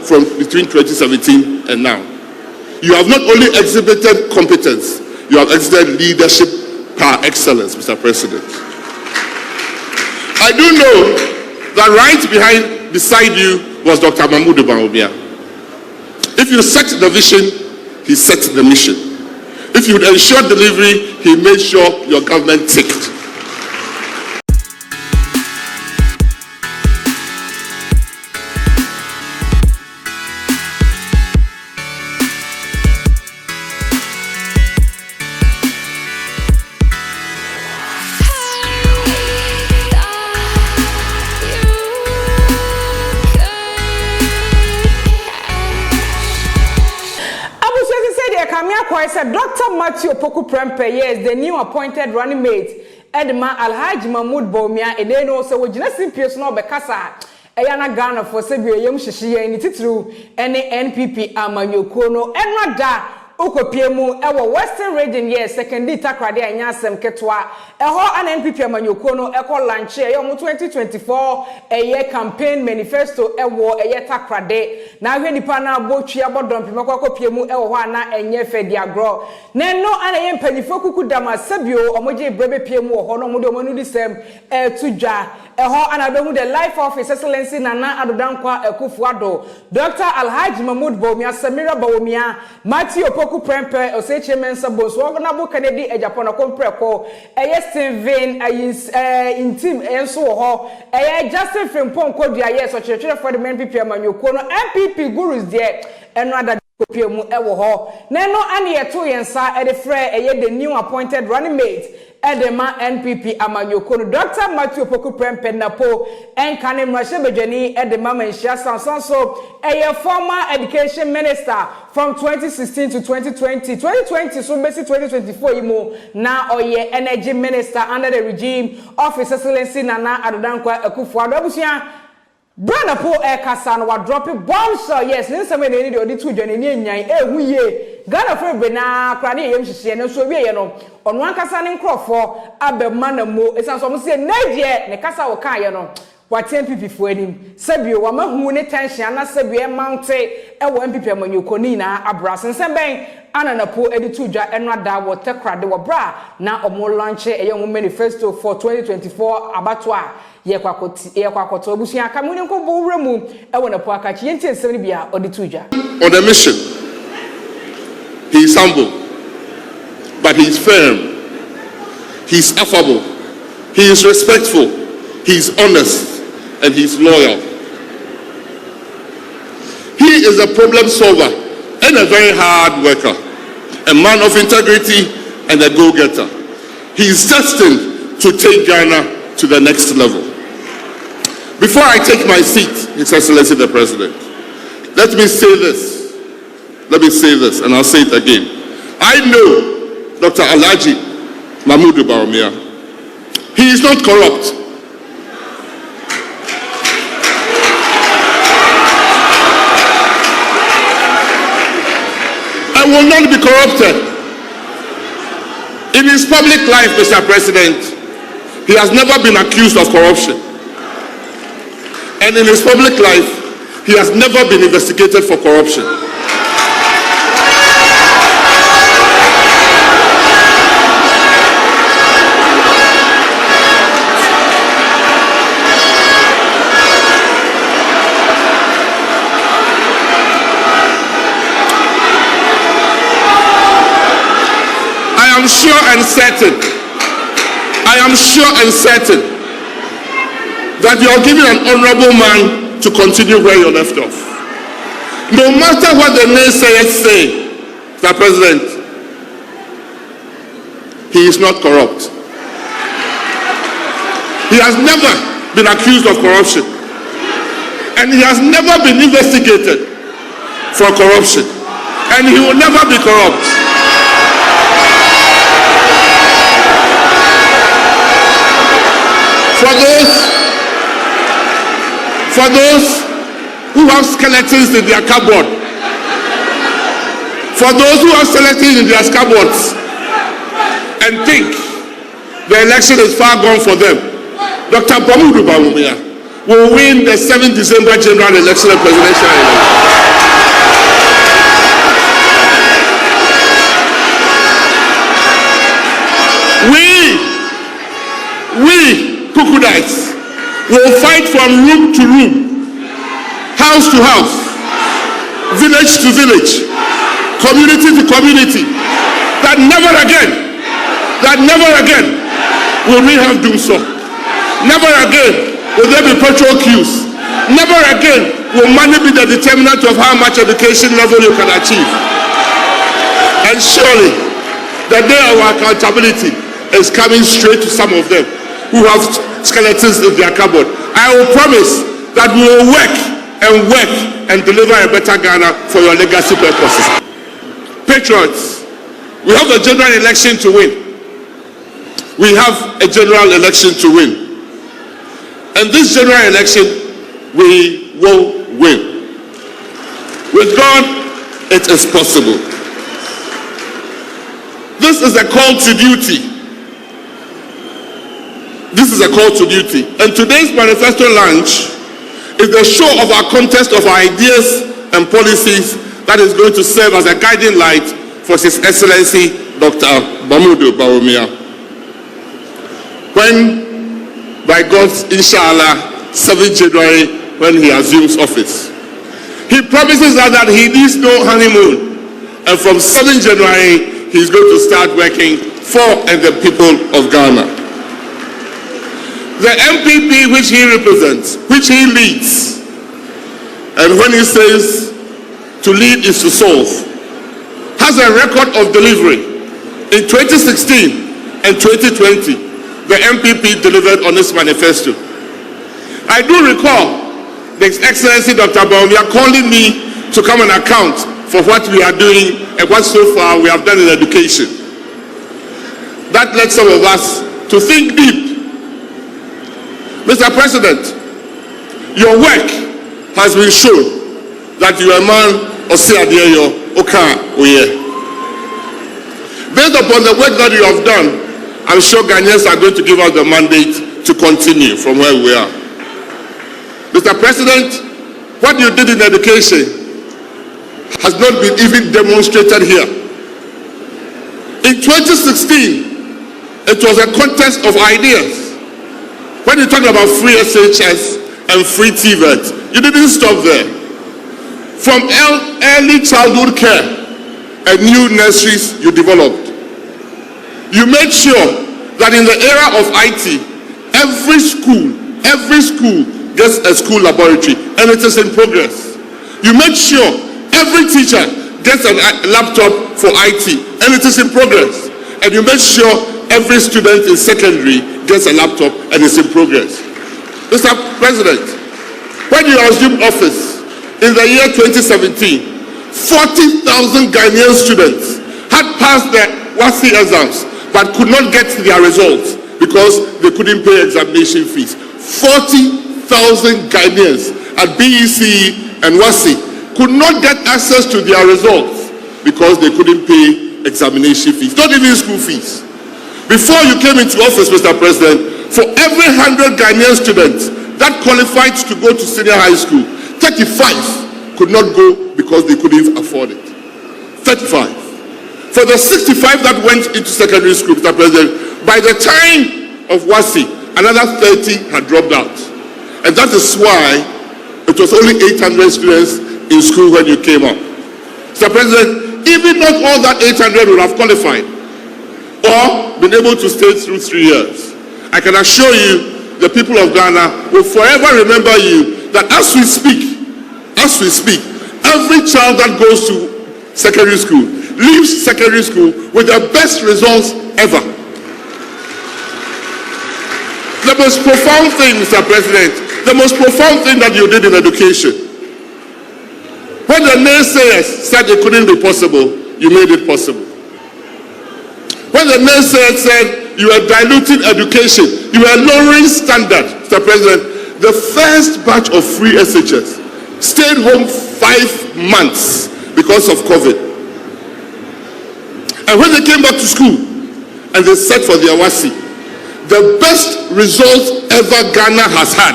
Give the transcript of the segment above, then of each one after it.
from between 2017 and now. You have not only exhibited competence, you have exhibited leadership par excellence, Mr. President. I do know that right beside you was Dr. Mahmoud Bawumia. If you set the vision, he set the mission. If you would ensure delivery, he made sure your government ticked. Dr. Matthew Opoku Prempeh, yes, the new appointed running mate, Edma Alhaji Mahmoud Bawumia, and then also with Genesis Pierce no Bekasa, Ayana Ghana for Sebio Yam Shishi, and it's true, and the NPP Amanyokono, and Rada. Okopiemu ewo Western region yes secondary Takoradi anyasem ketwa eho an NPP amanyokono eko launch eyo 2024 eye campaign manifesto ewo eye Takoradi na hwe nipa na abotwi abodon pemekwa kopiemu ewo ho ana enye fedi agro na no ana ye mpanifo kuku dama sabio omoje brebe piemu ho no mode omanu disem tudwa eho ana behu the life of his excellency Nana Adodankwa Akufo-Addo Dr. Alhaji Mahmoud Bawumia Samira Bawumia Matthew Opoku Prempeh Oseche Mensa Bonso Ogonabo Kennedy Ejapona Kompreko Steven intim enso ho Justin Frimpong Kodua yes Ochechire for the NPP amanyokono NPP gurus there eno ada kopiemu ewo ho neno ane yeto yensa edefre the new appointed running mate Edema NPP amanyokono Dr. Matthew Opoku Prempeh Napo enkane mrashebejani Edema menshia sansanso former education minister from 2016 to 2020 so basically 2024 imo na oye energy minister under the regime of His Excellency Nana Adodankwa Akufo-Addo abusia Brana po kasa no wa drop bombshell yes nseme na ni odi tu dwane ni enyan ehuye Ghana for be na kra ne yem hihye ne so wiye no ono ankasa ne nkrofo abema na mo esanso mo se na die ne kasa wo kan ye no wate NPP fo anim sabio wa mahu ne tension na sabio mounte ewo NPP amanyokoni na abrasen semben ana Napo editu dwa eno ada wo Takoradi wo bra na omo launch eyo manifesto for 2024 abatwa ye kwakoto obusia kamuni nko bo wremu ewo Napo akachi yenti ensem bia oditu dwa. On the mission, he is humble, but he is firm, he is affable, he is respectful, he is honest, and he is loyal. He is a problem solver and a very hard worker, a man of integrity and a go-getter. He is destined to take Ghana to the next level. Before I take my seat, His Excellency the President, let me say this, and I'll say it again. I know Dr. Alhaji Mahmoud Bawumia. He is not corrupt. I will not be corrupted. In his public life, Mr. President, he has never been accused of corruption. And in his public life, he has never been investigated for corruption. I am sure and certain that you are giving an honorable man to continue where you left off. No matter what the naysayers say, Mr. President, he is not corrupt. He has never been accused of corruption. And he has never been investigated for corruption. And he will never be corrupt. For those who have skeletons in their cupboard, and think the election is far gone for them, Dr. Mahmoud Bawumia will win the 7th December general election and presidential election. We, Kukudites, will fight from room to room, house to house, village to village, community to community, that never again will we have doom so. Never again will there be petrol queues. Never again will money be the determinant of how much education level you can achieve. And surely, the day of accountability is coming straight to some of them who have skeletons in their cupboard. I will promise that we will work and deliver a better Ghana for your legacy purposes. Patriots, we have a general election to win. We have a general election to win. And this general election, we will win. With God, it is possible. This is a call to duty. This is a call to duty. And today's manifesto launch is the show of our contest of ideas and policies that is going to serve as a guiding light for His Excellency Dr. Mahamudu Bawumia. When, by God's inshallah, 7th January, when he assumes office, he promises us that he needs no honeymoon. And from 7th January, he's going to start working for and the people of Ghana. The NPP which he represents, which he leads, and when he says to lead is to solve, has a record of delivery. In 2016 and 2020, the NPP delivered on this manifesto. I do recall the Excellency Dr. Bawumia calling me to come and account for what we are doing and what so far we have done in education. That led some of us to think deep. Mr. President, your work has been shown that you are a man of Siadio Oka Oye. Based upon the work that you have done, I'm sure Ghanaians are going to give us the mandate to continue from where we are. Mr. President, what you did in education has not been even demonstrated here. In 2016, it was a contest of ideas. When you talk about free SHS and free TVET, you didn't stop there. From early childhood care and new nurseries you developed. You made sure that in the era of IT, every school gets a school laboratory, and it is in progress. You made sure every teacher gets a laptop for IT, and it is in progress. And you made sure every student in secondary gets a laptop, and it's in progress. Mr. President, when you assumed office in the year 2017, 40,000 Ghanaian students had passed their WASI exams, but could not get their results because they couldn't pay examination fees. 40,000 Ghanaians at BEC and WASI could not get access to their results because they couldn't pay examination fees, not even school fees. Before you came into office, Mr. President, for every 100 Ghanaian students that qualified to go to senior high school, 35 could not go because they couldn't afford it. 35. For the 65 that went into secondary school, Mr. President, by the time of WASI, another 30 had dropped out. And that is why it was only 800 students in school when you came up. Mr. President, even not all that 800 would have qualified or been able to stay through 3 years. I can assure you, the people of Ghana will forever remember you, that as we speak, every child that goes to secondary school leaves secondary school with the best results ever. The most profound thing, Mr. President, the most profound thing that you did in education, when the naysayers said it couldn't be possible, you made it possible. When the naysayers said you were diluting education, you were lowering standard, Mr. President, the first batch of free SHS stayed home 5 months because of COVID. And when they came back to school and they set for their WASI, the best results ever Ghana has had.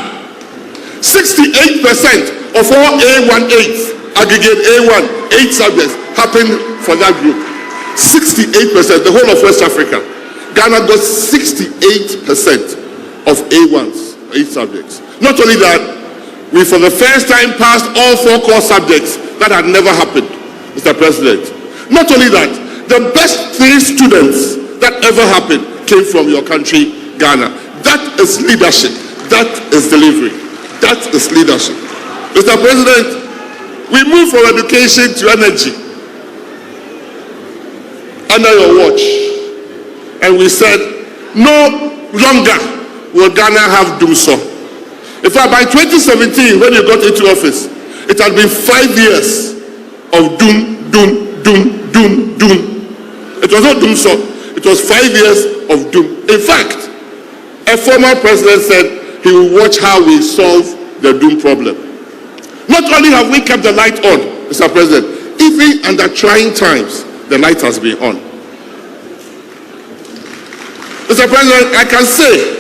68% of all A18s, aggregate A1, 8 subjects, happened for that group. 68%, the whole of West Africa. Ghana got 68%. of A1s, 8 subjects. Not only that, we for the first time passed all 4 core subjects. That had never happened, Mr. President. Not only that, the best 3 students that ever happened came from your country, Ghana. That is leadership. That is delivery. That is leadership. Mr. President, we moved from education to energy under your watch. And we said, no longer will Ghana have doomso. In fact, by 2017, when you got into office, it had been 5 years of doom. It was not doomso, it was 5 years of doom. In fact, a former president said he will watch how we solve the doom problem. Not only have we kept the light on, Mr. President, even under trying times, the light has been on. Mr. President, I can say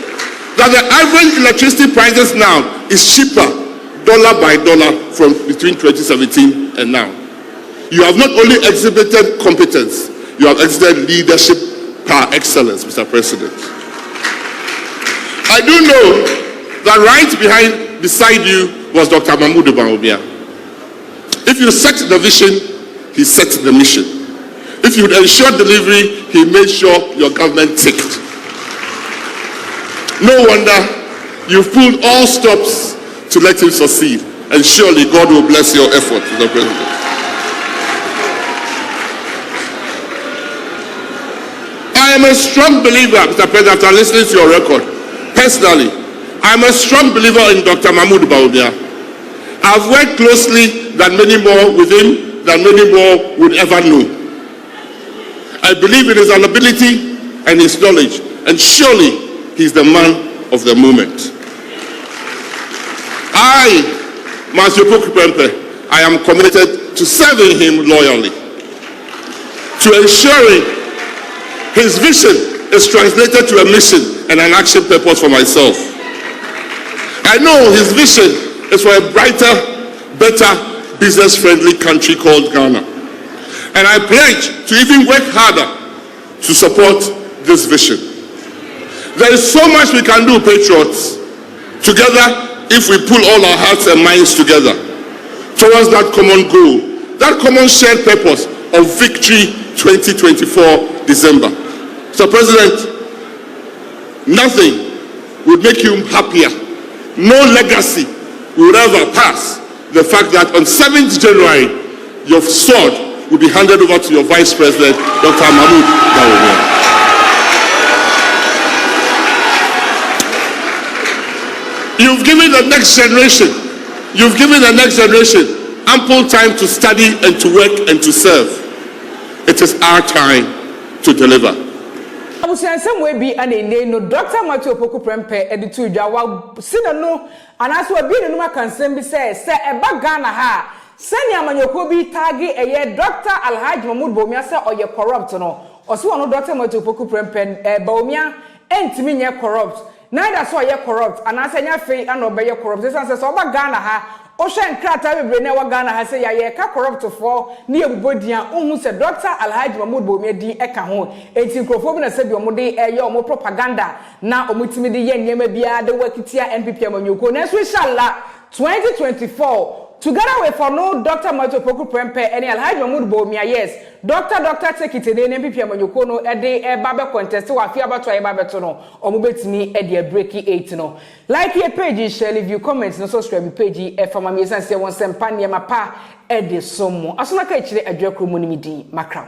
that the average electricity prices now is cheaper, dollar by dollar, from between 2017 and now. You have not only exhibited competence, you have exhibited leadership par excellence, Mr. President. I do know that right beside you was Dr. Mahmoud Bawumia. If you set the vision, he set the mission. If you ensure delivery, he made sure your government ticked. No wonder you've pulled all stops to let him succeed. And surely God will bless your effort, Mr. President. I am a strong believer, Mr. President, after listening to your record, personally, I'm a strong believer in Dr. Mahmoud Bawumia. I've worked closely than many more with him, than many more would ever know. I believe in his ability and his knowledge, and surely he's the man of the moment. I, Matthew Pukupempe, I am committed to serving him loyally, to ensuring his vision is translated to a mission and an action purpose for myself. I know his vision is for a brighter, better, business-friendly country called Ghana. And I pledge to even work harder to support this vision. There is so much we can do, patriots, together if we pull all our hearts and minds together towards that common goal, that common shared purpose of victory 2024 December. Mr. President, nothing would make you happier. No legacy will ever pass the fact that on 7th January, your sword will be handed over to your Vice President, Dr. Mahmoud Bawumia. You've given the next generation ample time to study and to work and to serve. It is our time to deliver. Abusiansem we bi anene no Dr. Matthew Pokupempe editu idwa sina no anaso abi ne no akansem bi se eba Ghana ha sani amanyoko bi tagi eye Dr. Alhaji Mahmoud Bawumia se oye corrupt no oso no Dr. Matthew Pokupempe Bawumia entimi nye corrupt neither so oye corrupt anase nya fe ana obeye corrupt se so oba Ghana ha o hwe nkrata bebre na wa Ghana ha se ya ka corrupt for ne ebubodian ohun se Dr. Alhaji Mahmoud Bawumia di eka ho enti nkrofo bi na se bi omode eye omo propaganda na omutimi de ye nyema bia de wakitia NPP amanyoko na so inshallah 2024 together with for no Dr. Matthew Pokupempe and Alhaji Mahmoud Bawumia, yes. Doctor take it in NPP amanyoko no e de e ba be contest wa fi abato e ba beto no omo betimi e de breaki 8 no. Like your page, share, leave your comments, no subscribe page e fama me san se won sempa ne ma pa e de somo. Asona ka chire adwakro mu ni midi makram.